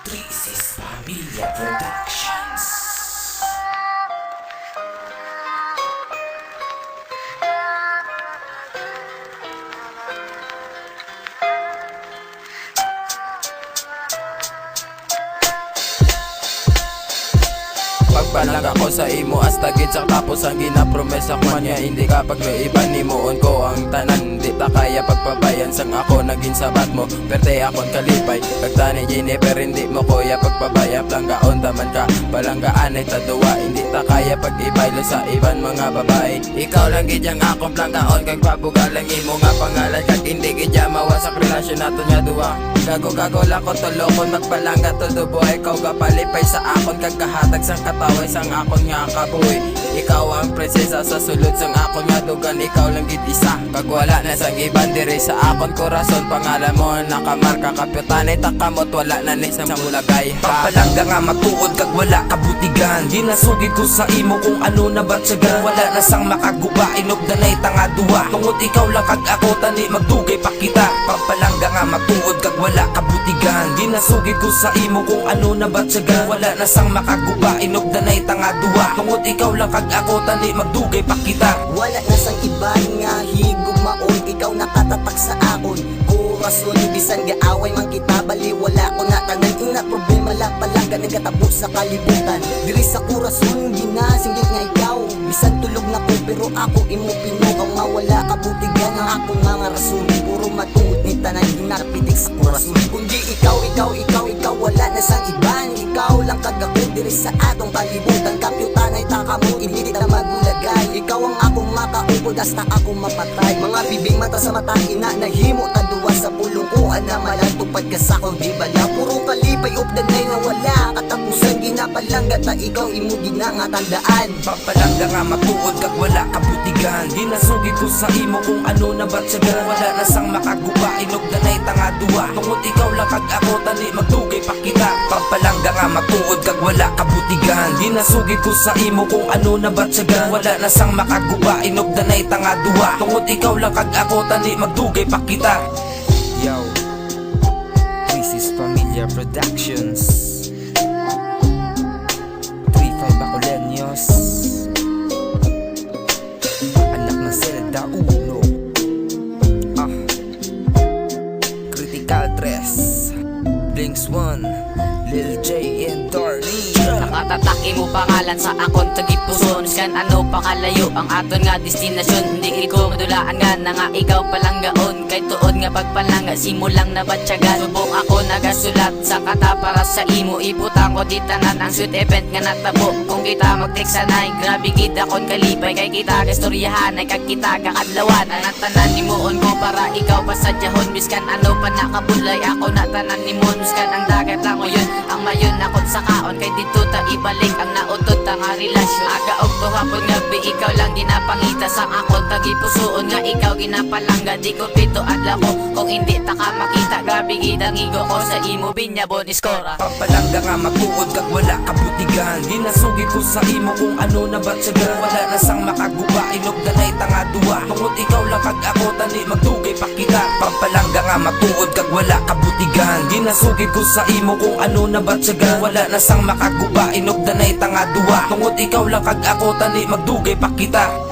This is Familia Productions. Pagpalang ako sa imo hasta gitsak tapos ang ginapromesa ko niya hindi kapag naiban ni moon ko ang tanan di ta kaya pagpabayan sang ako naging sabat mo perte akon kalipay kagtani Jennifer hindi mo kuya pagpabayap lang gaon taman ka palanggaan ay taduwa hindi ta kaya pag-ibaylo sa iban mga babae ikaw lang gidyang akong plangkaon kag pabugal lang imo nga pangalan kag hindi gidya mawasak relasyon nato nya duwa gago lang ko tulokon magpalangga todo buhay ikaw gapalipay sa akon kag kahatag sang kataway sang akon nga kabuhi ikaw ang prinsesa sa sulod sang akon nga dugan ikaw lang gid isa kag wala na sang iban diri sa akon korason pangalan mo nakamarka kapyutanay takamot wala na ni sa mulagay Papalangga nga matuod kag wala kabutigan di nasugid ko sa imo kung ano na batyagan wala na sang makaguba inog danay tanga duwa tungod ikaw lang kag ako tani magdugay pa kita Papalangga nga matuod kag wala kabutigan di nasugid ko sa imo kung ano na batyagan wala na sang makaguba inog danay tanga duwa tungod ikaw lang kag ako tani magdugay pa kita wala na sang iban nga higumaon ikaw nakatatak sa akon korason bisan gaaway man kita bali wala ko na tanan ina problema lang palaga nagkatabo sa kalibutan diri sa korason ginasinggit nga ikaw bisan tulog na ko pero ako imo pinukaw nga wala kabutigan nga ako nga rason puro matuod ni tanan ginapitik sa korason kundi ikaw wala na sang iban ikaw lang kag ako diri sa atong kalibutan kapyutanay taka mo hindi ta magulagay ikaw ang akong makaupod hasta ako mapatay mga bibing mata sa mata ina nahimo taduwa sa pulong ko ana malantupad ka sa ko di bala puro kalipay updanay na wala katapusan ginapalangga ta ikaw imo ginangatandaan Papalangga nga matuod kag wala kabutigan di nasugid ko sa imo kung ano na batyagan wala na sang makaguba inog danay tanga duwa tungod ikaw lang kag ako tani magdugay pa kita Papalangga nga matuod kag wala kabutigan di nasugid ko sa imo kung ano na batyagan wala na sang makaguba inog danay tanga duwa tungod ikaw lang kag ako tani magdugay pa kita Yo, this is Familia Productions 3-5 Bacoleños Anak ng Zelda Uno Critical 3 Blinks 1 Lil J and Darnie Nakatataki mo pangalan sa akon tagipuson Skan ano pakalayo ang aton nga destinasyon Hindi ko madulaan nga na nga ikaw palang gaon Kay tuod nga pagpalanga simulang nabatyagan Subong ako nagasulat sa kata para sa imo Ibutang ko di tanan ang shoot event nga natabo Kung kita magteksanay grabe kita kon kalipay Kay kita kastoryahan ay kag kita kakadlawan Anatanan ni moon ko para ikaw pasadyahon Biskan ano pa nakabulay ako natanan ni moon Biskan ang dagat lang yun ang mayon akot sa kaon Kay dito ta ibalik ang nautot ta nga relasyon Aga og tuhapon nga bi ikaw lang ginapangita sa akon tagipusoon nga ikaw ginapalangga di ko pito adlaw ko kung hindi ta ka makita grabe gidang igo ko sa imo binya bonus kora Papalangga nga matuod kag wala kabutigan di nasugid ko sa imo kung ano na batyagan wala na sang makaguba inog danay tanga duwa tungod ikaw lang kag ako tani magdugay pa kita Papalangga nga matuod kag wala kabutigan di nasugid ko sa imo kung ano na batyagan wala na sang makaguba inog danay tanga duwa tungod ikaw lang kag ako tani magdugay pa kita